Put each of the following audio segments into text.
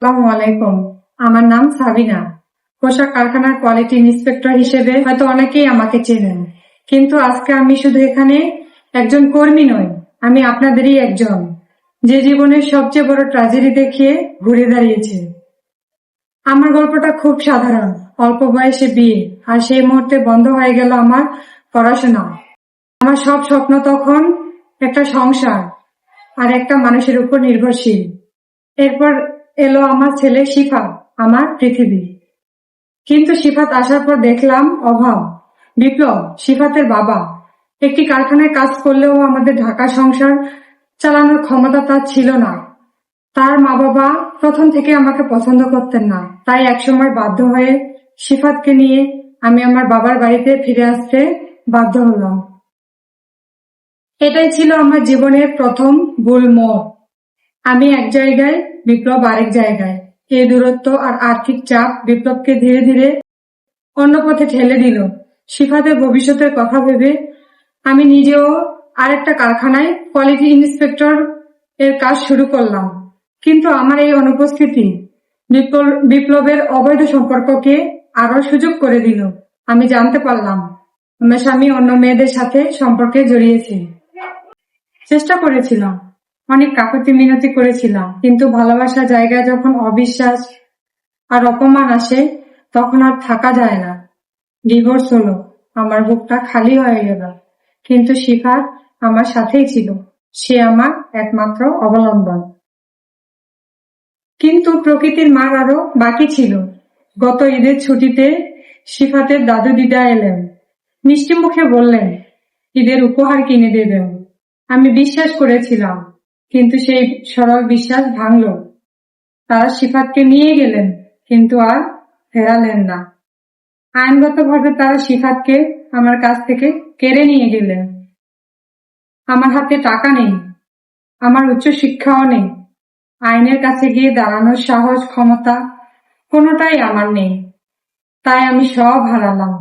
আসসালামু আলাইকুম। আমার নাম সাবিনা। পোশাক কারখানার কোয়ালিটি ইন্সপেক্টর হিসেবে হয়তো অনেকেই আমাকে চেনেন, কিন্তু আজকে আমি শুধু এখানে একজন কর্মী নই, আমি আপনাদেরই একজন, যে জীবনের সবচেয়ে বড় ট্র্যাজেডি দেখিয়ে ঘুরে দাঁড়িয়েছে। আমার গল্পটা খুব সাধারণ। অল্প বয়সে বিয়ে, আর সেই মুহূর্তে বন্ধ হয়ে গেল আমার পড়াশোনা। আমার সব স্বপ্ন তখন একটা সংসার আর একটা মানুষের উপর নির্ভরশীল। এরপর এলো আমার ছেলে শিফাত, আমার পৃথিবী। কিন্তু শিফাত আসার পর দেখলাম অভাব। বিপ্লব, শিফাতের বাবা, একটি কারখানায় কাজ করলেও আমাদের ঢাকা সংসার চালানোর ক্ষমতা তার ছিল না। তার মা বাবা প্রথম থেকে আমাকে পছন্দ করতেন না, তাই একসময় বাধ্য হয়ে শিফাতকে নিয়ে আমি আমার বাবার বাড়িতে ফিরে আসতে বাধ্য হলাম। এটাই ছিল আমার জীবনের প্রথম ভুল মোড়। আমি এক জায়গায়, বিপ্লব আরেক জায়গায়। এই দূরত্ব আর আর্থিক চাপ বিপ্লবকে ধীরে ধীরে অন্য পথে ঠেলে দিল। শিফাতের ভবিষ্যতের কথা ভেবে আমি নিজেও আরেকটা কারখানায় কোয়ালিটি ইন্সপেক্টর এর কাজ শুরু করলাম। কিন্তু আমার এই অনুপস্থিতি বিপ্লবের অবৈধ সম্পর্ককে আরো সুযোগ করে দিল। আমি জানতে পারলাম আমার স্বামী অন্য মেয়েদের সাথে সম্পর্কে জড়িয়েছে। চেষ্টা করেছিলাম, অনেক কাকুতি মিনতি করেছিলাম, কিন্তু ভালোবাসার জায়গায় যখন অবিশ্বাস আর অপমান আসে তখন আর থাকা যায় না। ডিভোর্স হলো, আমার বুকটা খালি হয়ে গেল। কিন্তু শিফাত আমার সাথেই ছিল, সে আমার একমাত্র অবলম্বন। কিন্তু প্রকৃতির মার আরো বাকি ছিল। গত ঈদের ছুটিতে শিফাতের দাদু দিদা এলেন, মিষ্টি মুখে বললেন ঈদের উপহার কিনে দেবেন। আমি বিশ্বাস করেছিলাম, কিন্তু সেই সরল বিশ্বাস ভাঙল। তারা শিফাতকে নিয়ে গেলেন, কিন্তু আর ফেরালেন না। আইনগতভাবে তারা শিফাতকে আমার কাছ থেকে কেড়ে নিয়ে গেলেন। আমার হাতে টাকা নেই, আমার উচ্চ শিক্ষাও নেই, আইনের কাছে গিয়ে দাঁড়ানোর সাহস, ক্ষমতা কোনোটাই আমার নেই। তাই আমি সব হারালাম।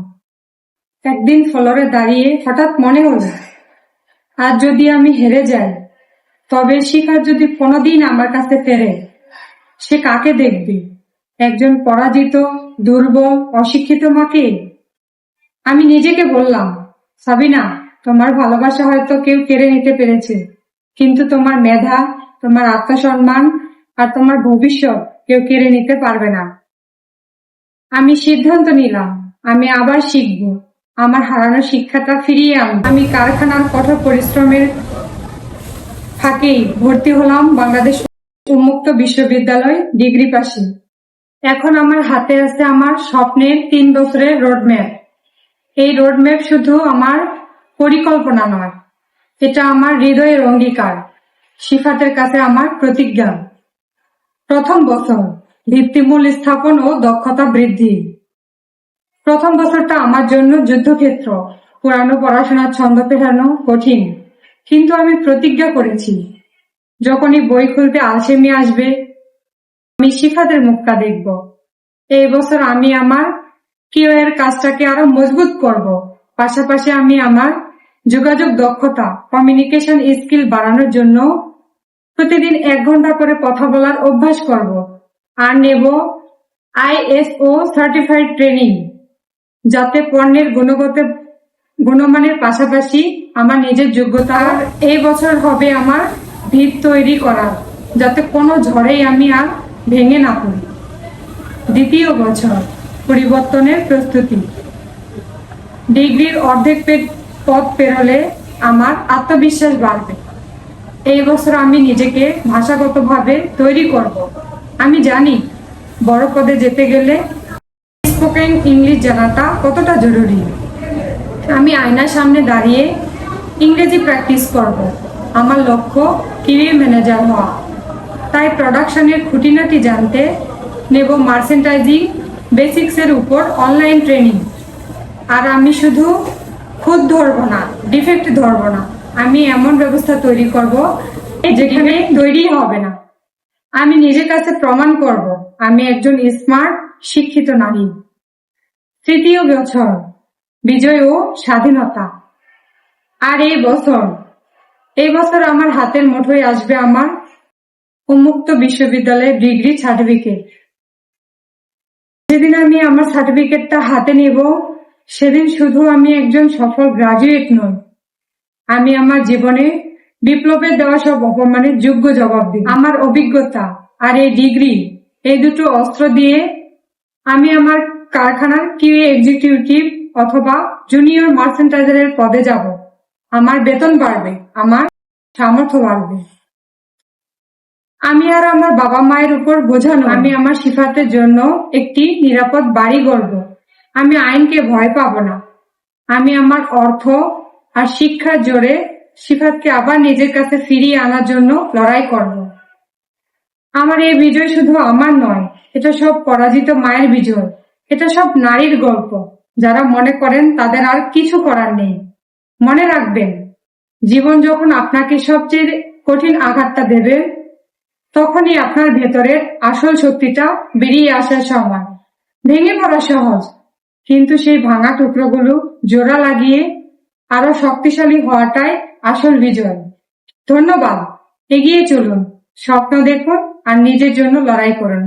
একদিন ফ্লোরে দাঁড়িয়ে হঠাৎ মনে হলো, আজ যদি আমি হেরে যাই, তবে শিফাত যদি কোনোদিন আমার কাছে ফেরে, সে কাকে দেখবে? একজন পরাজিত, দুর্বল, অশিক্ষিত মাকে? আমি নিজেকে বললাম, সাবিনা, তোমার ভালোবাসা হয়তো কেউ কেড়ে নিতে পেরেছে, কিন্তু তোমার মেধা, তোমার আত্মসম্মান আর তোমার ভবিষ্যৎ কেউ কেড়ে নিতে পারবে না। আমি সিদ্ধান্ত নিলাম, আমি আবার শিখব, আমার হারানো শিক্ষাটা ফিরিয়ে আনব। আমি কারখানার কঠোর পরিশ্রমের ফাঁকেই ভর্তি হলাম বাংলাদেশ উন্মুক্ত বিশ্ববিদ্যালয় ডিগ্রি পাশে। এখন আমার হাতে আছে আমার স্বপ্নের 3 বছরের রোডম্যাপ। এই রোডম্যাপ শুধু আমার পরিকল্পনা নয়, এটা আমার হৃদয়ের অঙ্গীকার, শিফাতের কাছে আমার প্রতিজ্ঞা। প্রথম বছর, ভিত্তিমূল স্থাপন ও দক্ষতা বৃদ্ধি। প্রথম বছরটা আমার জন্য যুদ্ধক্ষেত্র। পুরানো পড়াশোনার ছন্দ ফেরানো কঠিন, কিন্তু আমি প্রতিজ্ঞা করেছি, যখনই বই খুলতে আলসেমি আসবে, আমি শিফাতের মুখটা দেখব। এই বছর আমি আমার কিউ এর কাজটাকে আরো মজবুত করব। পাশাপাশি আমি আমার যোগাযোগ দক্ষতা, কমিউনিকেশন স্কিল বাড়ানোর জন্য প্রতিদিন 1 ঘন্টা করে কথা বলার অভ্যাস করব। আর নেব ISO সার্টিফাইড ট্রেনিং, যাতে পণ্যের গুণমানের পাশাপাশি আমার নিজের যোগ্যতা। এই বছর হবে আমার ভিত তৈরি করার, যাতে কোনো ঝড়েই আমি আর ভেঙে না পড়ি। দ্বিতীয় বছর, পরিবর্তনের প্রস্তুতি। ডিগ্রির অর্ধেক পথ পেরোলে আমার আত্মবিশ্বাস বাড়বে। এই বছর আমি নিজেকে ভাষাগতভাবে তৈরি করব। আমি জানি বড় পদে যেতে গেলে স্পোকেন ইংলিশ জানাটা কতটা জরুরি। আমি আয়নার সামনে দাঁড়িয়ে ইংরেজি প্র্যাকটিস করব। আমার লক্ষ্য ক্যারিয়ার ম্যানেজার হওয়া। তাই প্রোডাকশনের খুঁটিনাটি জানতে নেব মার্চেন্ডাইজিং বেসিক্সের উপর অনলাইন ট্রেনিং। আর আমি শুধু খুদ ধরবো না, ডিফেক্ট ধরবো না, আমি এমন ব্যবস্থা তৈরি করব যেখানে তৈরি হবে না। আমি নিজের কাছে প্রমাণ করব আমি একজন স্মার্ট, শিক্ষিত নারী। তৃতীয় বছর, বিজয় ও স্বাধীনতা। আর এই বছর আমার হাতের মুঠোয় আসবে আমার উন্মুক্ত বিশ্ববিদ্যালয়ের ডিগ্রি সার্টিফিকেট। যেদিন আমি আমার সার্টিফিকেটটা হাতে নেব, সেদিন শুধু আমি একজন সফল গ্রাজুয়েট নই, আমি আমার জীবনে বিপ্লবের দেওয়া সব অপমানের যোগ্য জবাব দিই। আমার অভিজ্ঞতা আর এই ডিগ্রি, এই দুটো অস্ত্র দিয়ে আমি আমার কারখানার কিউএ এক্সিকিউটিভ অথবা জুনিয়র মার্চেন্টাইজারের পদে যাব। আমার বেতন বাড়বে, আমার সামর্থ্য বাড়বে। আমি আর আমার বাবা মায়ের উপর বোঝা নই। আমি আমার সিফাতের জন্য একটি নিরাপদ বাড়ি গড়ব। আমি আইনকে ভয় পাব না। আমি আমার অর্থ আর শিক্ষার জোরে সিফাতকে আবার নিজের কাছে ফিরিয়ে আনার জন্য লড়াই করব। আমার এই বিজয় শুধু আমার নয়, এটা সব পরাজিত মায়ের বিজয়। এটা সব নারীর গল্প, যারা মনে করেন তাদের আর কিছু করার নেই। মনে রাখবেন, জীবন যখন আপনাকে সবচেয়ে কঠিন আঘাতটা দেবে, তখনই আপনার ভেতরের আসল শক্তিটা বেরিয়ে আসার সময়। ভেঙে পড়া সহজ, কিন্তু সেই ভাঙা টুকরোগুলো জোড়া লাগিয়ে আরো শক্তিশালী হওয়াটাই আসল বিজয়। ধন্যবাদ। এগিয়ে চলুন, স্বপ্ন দেখুন আর নিজের জন্য লড়াই করুন।